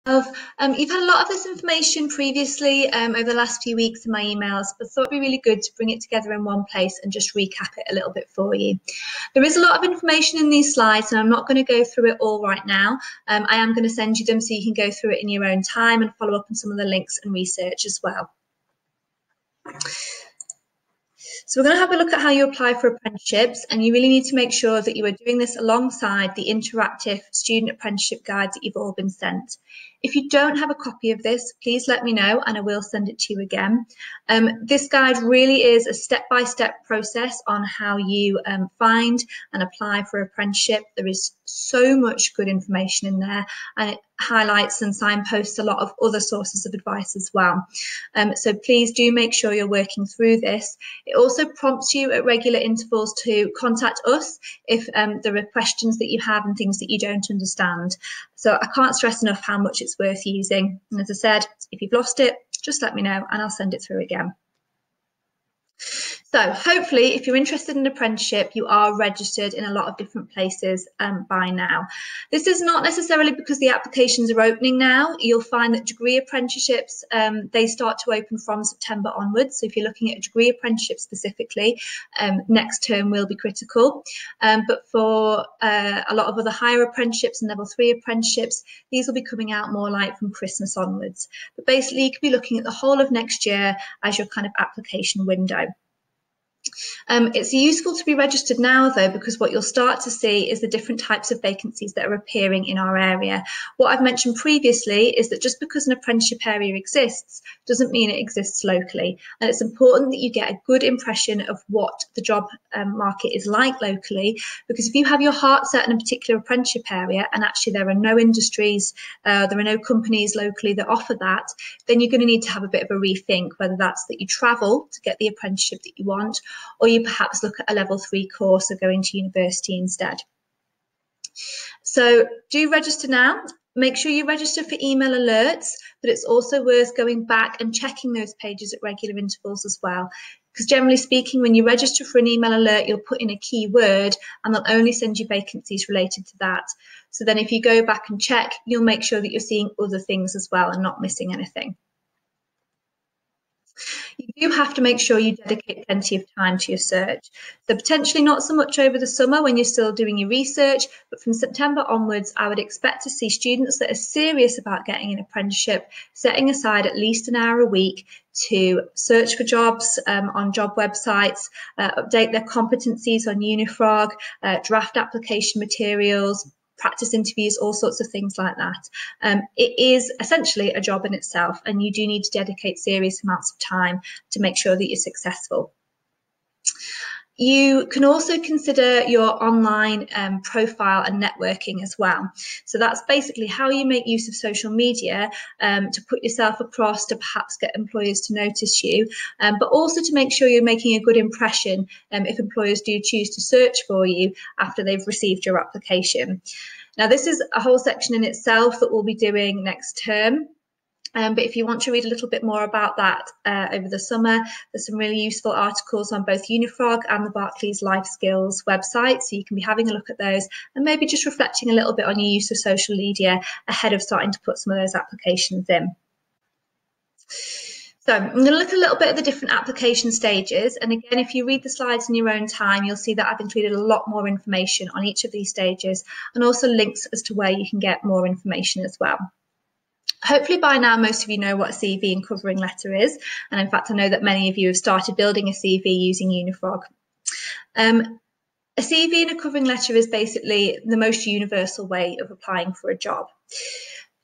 You've had a lot of this information previously over the last few weeks in my emails, but I thought it'd be really good to bring it together in one place and just recap it a little bit for you. There is a lot of information in these slides, and I'm not going to go through it all right now. I am going to send you them so you can go through it in your own time and follow up on some of the links and research as well. So we're going to have a look at how you apply for apprenticeships, and you really need to make sure that you are doing this alongside the interactive student apprenticeship guide that you've all been sent. If you don't have a copy of this, please let me know and I will send it to you again. This guide really is a step-by-step process on how you find and apply for an apprenticeship. There is so much good information in there, and it highlights and signposts a lot of other sources of advice as well. So please do make sure you're working through this. It also prompts you at regular intervals to contact us if there are questions that you have and things that you don't understand. So I can't stress enough how much it's worth using. And as I said, if you've lost it, just let me know and I'll send it through again. So hopefully, if you're interested in an apprenticeship, you are registered in a lot of different places by now. This is not necessarily because the applications are opening now. You'll find that degree apprenticeships, they start to open from September onwards. So if you're looking at a degree apprenticeship specifically, next term will be critical. But for a lot of other higher apprenticeships and level 3 apprenticeships, these will be coming out more like from Christmas onwards. But basically, you could be looking at the whole of next year as your kind of application window. It's useful to be registered now, though, because what you'll start to see is the different types of vacancies that are appearing in our area. What I've mentioned previously is that just because an apprenticeship area exists doesn't mean it exists locally. And it's important that you get a good impression of what the job market is like locally, because if you have your heart set in a particular apprenticeship area and actually there are no industries, there are no companies locally that offer that, then you're going to need to have a bit of a rethink, whether that's that you travel to get the apprenticeship that you want, or you perhaps look at a level 3 course or going to university instead. So do register now. Make sure you register for email alerts, but it's also worth going back and checking those pages at regular intervals as well. Because generally speaking, when you register for an email alert, you'll put in a keyword and they'll only send you vacancies related to that. So then if you go back and check, you'll make sure that you're seeing other things as well and not missing anything. You do have to make sure you dedicate plenty of time to your search. So potentially not so much over the summer when you're still doing your research, but from September onwards, I would expect to see students that are serious about getting an apprenticeship setting aside at least an hour a week to search for jobs on job websites, update their competencies on Unifrog, draft application materials, practice interviews, all sorts of things like that. It is essentially a job in itself, and you do need to dedicate serious amounts of time to make sure that you're successful. You can also consider your online profile and networking as well. So that's basically how you make use of social media to put yourself across, to perhaps get employers to notice you, but also to make sure you're making a good impression if employers do choose to search for you after they've received your application. Now, this is a whole section in itself that we'll be doing next term. But if you want to read a little bit more about that over the summer, there's some really useful articles on both Unifrog and the Barclays Life Skills website. So you can be having a look at those and maybe just reflecting a little bit on your use of social media ahead of starting to put some of those applications in. So I'm going to look a little bit at the different application stages. And again, if you read the slides in your own time, you'll see that I've included a lot more information on each of these stages and also links as to where you can get more information as well. Hopefully by now, most of you know what a CV and covering letter is. And in fact, I know that many of you have started building a CV using Unifrog. A CV and a covering letter is basically the most universal way of applying for a job.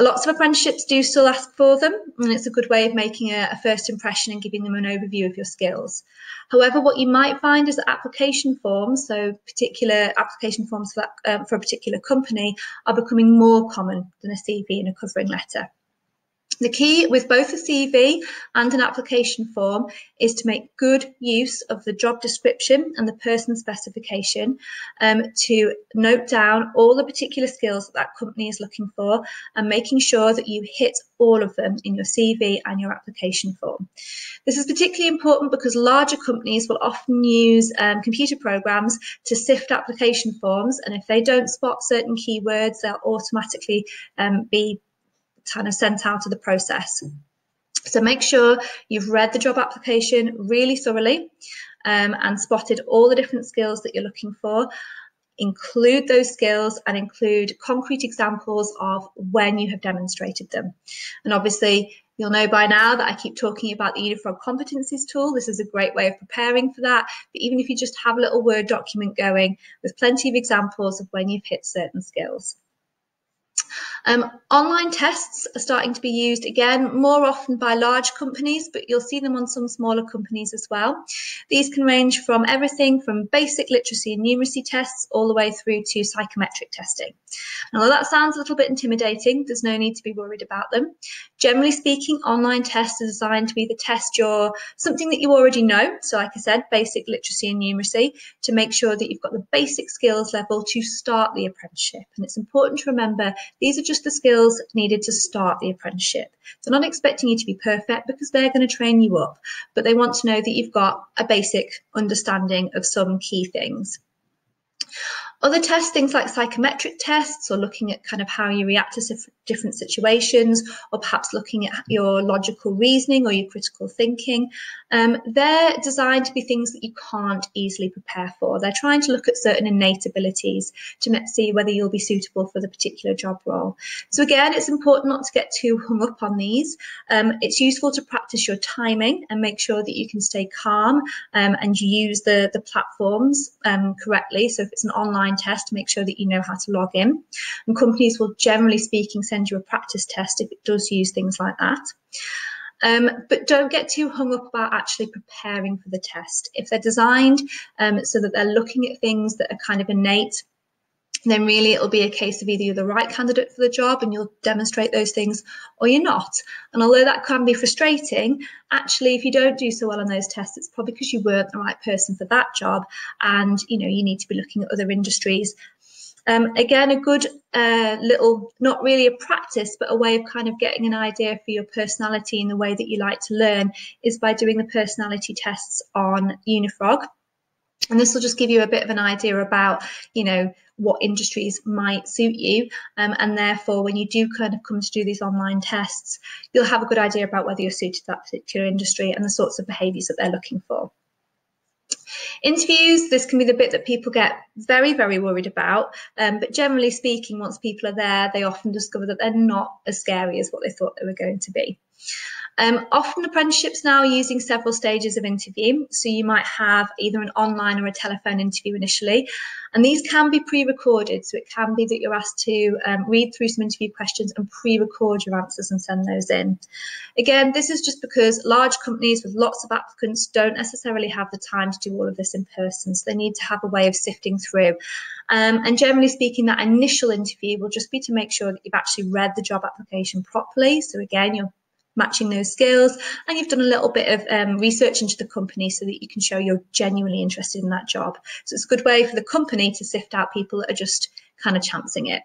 Lots of apprenticeships do still ask for them, and it's a good way of making a first impression and giving them an overview of your skills. However, what you might find is that application forms, so particular application forms for a particular company, are becoming more common than a CV and a covering letter. The key with both a CV and an application form is to make good use of the job description and the person specification to note down all the particular skills that company is looking for and making sure that you hit all of them in your CV and your application form. This is particularly important because larger companies will often use computer programs to sift application forms, and if they don't spot certain keywords, they'll automatically be kind of sent out of the process. So make sure you've read the job application really thoroughly and spotted all the different skills that you're looking for. Include those skills and include concrete examples of when you have demonstrated them. And obviously, you'll know by now that I keep talking about the Unifrog competencies tool. This is a great way of preparing for that. But even if you just have a little Word document going with plenty of examples of when you've hit certain skills. Online tests are starting to be used again more often by large companies, but you'll see them on some smaller companies as well. These can range from everything from basic literacy and numeracy tests all the way through to psychometric testing. And although that sounds a little bit intimidating, there's no need to be worried about them. Generally speaking, online tests are designed to either test something that you already know, so like I said, basic literacy and numeracy, to make sure that you've got the basic skills level to start the apprenticeship. And it's important to remember these are just the skills needed to start the apprenticeship. They're not expecting you to be perfect because they're going to train you up, but they want to know that you've got a basic understanding of some key things. Other tests, things like psychometric tests or looking at kind of how you react to different situations, or perhaps looking at your logical reasoning or your critical thinking, they're designed to be things that you can't easily prepare for. They're trying to look at certain innate abilities to see whether you'll be suitable for the particular job role. So again, it's important not to get too hung up on these. It's useful to practice your timing and make sure that you can stay calm and use the platforms correctly. So if it's an online test, make sure that you know how to log in. And companies will, generally speaking, send you a practice test if it does use things like that. But don't get too hung up about actually preparing for the test. If they're designed so that they're looking at things that are kind of innate, then really it'll be a case of either you're the right candidate for the job and you'll demonstrate those things, or you're not. And although that can be frustrating, actually, if you don't do so well on those tests, it's probably because you weren't the right person for that job, and you need to be looking at other industries. Again, a good little, not really a practice, but a way of kind of getting an idea for your personality and the way that you like to learn is by doing the personality tests on Unifrog. And this will just give you a bit of an idea about, what industries might suit you. And therefore, when you do kind of come to do these online tests, you'll have a good idea about whether you're suited to that particular industry and the sorts of behaviours that they're looking for. Interviews, this can be the bit that people get very, very worried about. But generally speaking, once people are there, they often discover that they're not as scary as what they thought they were going to be. Often apprenticeships now are using several stages of interview. So you might have either an online or a telephone interview initially. And these can be pre-recorded. So it can be that you're asked to read through some interview questions and pre-record your answers and send those in. Again, this is just because large companies with lots of applicants don't necessarily have the time to do all of this in person. So they need to have a way of sifting through. And generally speaking, that initial interview will just be to make sure that you've actually read the job application properly. So again, you're matching those skills, and you've done a little bit of research into the company so that you can show you're genuinely interested in that job. So it's a good way for the company to sift out people that are just kind of chancing it.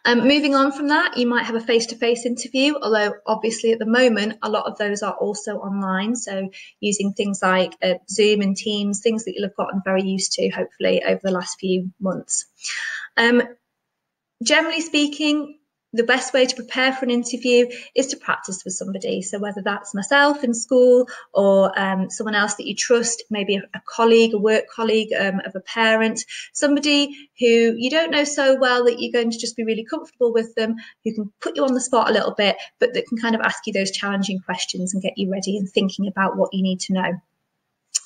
Moving on from that, you might have a face-to-face interview, although obviously at the moment a lot of those are also online, so using things like Zoom and Teams, things that you'll have gotten very used to hopefully over the last few months. Generally speaking, the best way to prepare for an interview is to practice with somebody. So whether that's myself in school or someone else that you trust, maybe a colleague, a work colleague of a parent, somebody who you don't know so well that you're going to just be really comfortable with them, who can put you on the spot a little bit, but that can kind of ask you those challenging questions and get you ready and thinking about what you need to know.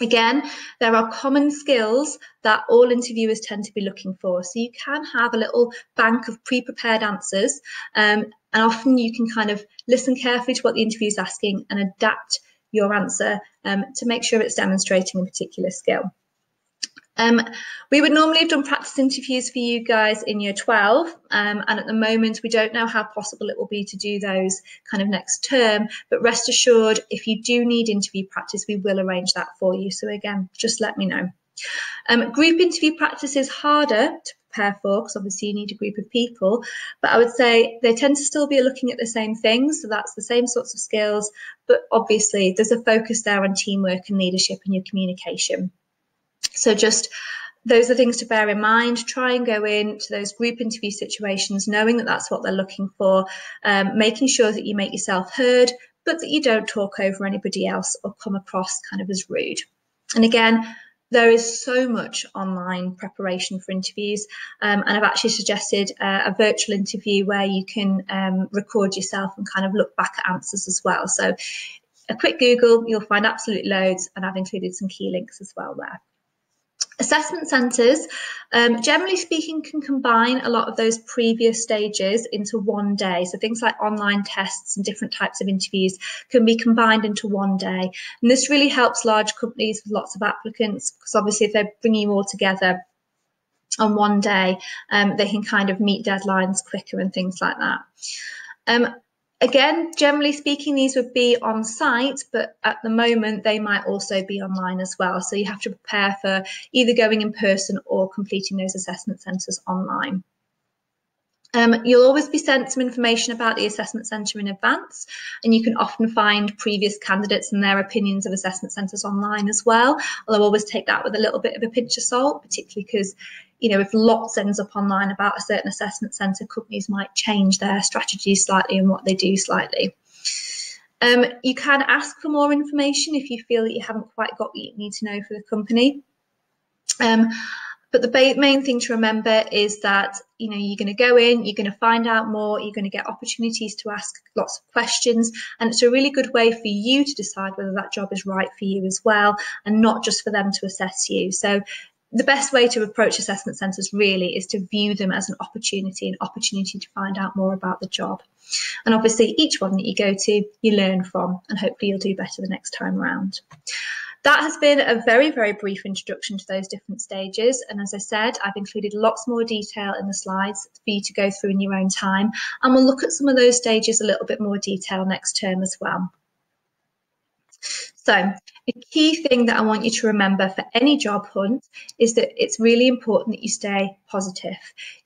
Again, there are common skills that all interviewers tend to be looking for. So you can have a little bank of pre-prepared answers, and often you can kind of listen carefully to what the interview is asking and adapt your answer to make sure it's demonstrating a particular skill. We would normally have done practice interviews for you guys in year 12, and at the moment we don't know how possible it will be to do those kind of next term, but rest assured, if you do need interview practice, we will arrange that for you. So again, just let me know. Group interview practice is harder to prepare for because obviously you need a group of people, but I would say they tend to still be looking at the same things, so that's the same sorts of skills, but obviously there's a focus there on teamwork and leadership and your communication. So just those are things to bear in mind. Try and go into those group interview situations knowing that that's what they're looking for, making sure that you make yourself heard, but that you don't talk over anybody else or come across kind of as rude. And again, there is so much online preparation for interviews, and I've actually suggested a virtual interview where you can record yourself and kind of look back at answers as well. So a quick Google, you'll find absolutely loads, and I've included some key links as well there. Assessment centres, generally speaking, can combine a lot of those previous stages into one day. So things like online tests and different types of interviews can be combined into one day. And this really helps large companies with lots of applicants, because obviously if they're bringing you all together on one day, they can kind of meet deadlines quicker and things like that. Again, generally speaking, these would be on site, but at the moment they might also be online as well. So you have to prepare for either going in person or completing those assessment centres online. You'll always be sent some information about the assessment centre in advance, and you can often find previous candidates and their opinions of assessment centres online as well. Although I always take that with a little bit of a pinch of salt, particularly because, you know, if lots ends up online about a certain assessment centre, companies might change their strategies slightly and what they do slightly. You can ask for more information if you feel that you haven't quite got what you need to know for the company. But the main thing to remember is that, you know, you're going to go in, you're going to find out more, you're going to get opportunities to ask lots of questions, and it's a really good way for you to decide whether that job is right for you as well, and not just for them to assess you. So the best way to approach assessment centres really is to view them as an opportunity to find out more about the job. And obviously each one that you go to, you learn from, and hopefully you'll do better the next time around. That has been a very, very brief introduction to those different stages. And as I said, I've included lots more detail in the slides for you to go through in your own time. And we'll look at some of those stages a little bit more detail next term as well. So a key thing that I want you to remember for any job hunt is that it's really important that you stay positive.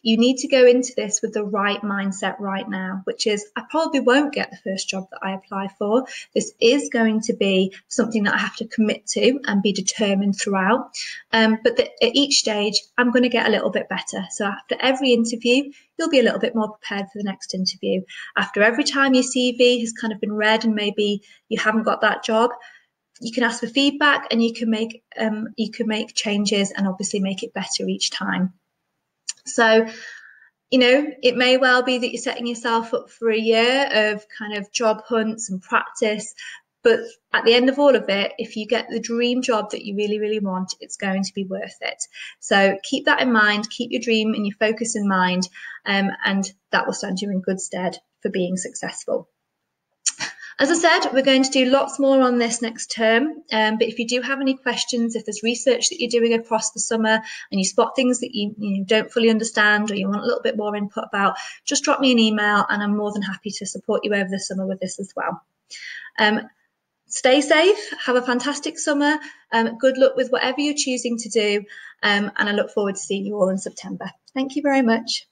You need to go into this with the right mindset right now, which is, I probably won't get the first job that I apply for. This is going to be something that I have to commit to and be determined throughout. But at each stage, I'm going to get a little bit better. So after every interview, you'll be a little bit more prepared for the next interview. After every time your CV has kind of been read and maybe you haven't got that job, you can ask for feedback, and you can make changes and obviously make it better each time. So, you know, it may well be that you're setting yourself up for a year of kind of job hunts and practice, but at the end of all of it, if you get the dream job that you really, really want, it's going to be worth it. So keep that in mind, keep your dream and your focus in mind, and that will stand you in good stead for being successful. As I said, we're going to do lots more on this next term, but if you do have any questions, if there's research that you're doing across the summer and you spot things that you don't fully understand or you want a little bit more input about, just drop me an email and I'm more than happy to support you over the summer with this as well. Stay safe, have a fantastic summer, good luck with whatever you're choosing to do, and I look forward to seeing you all in September. Thank you very much.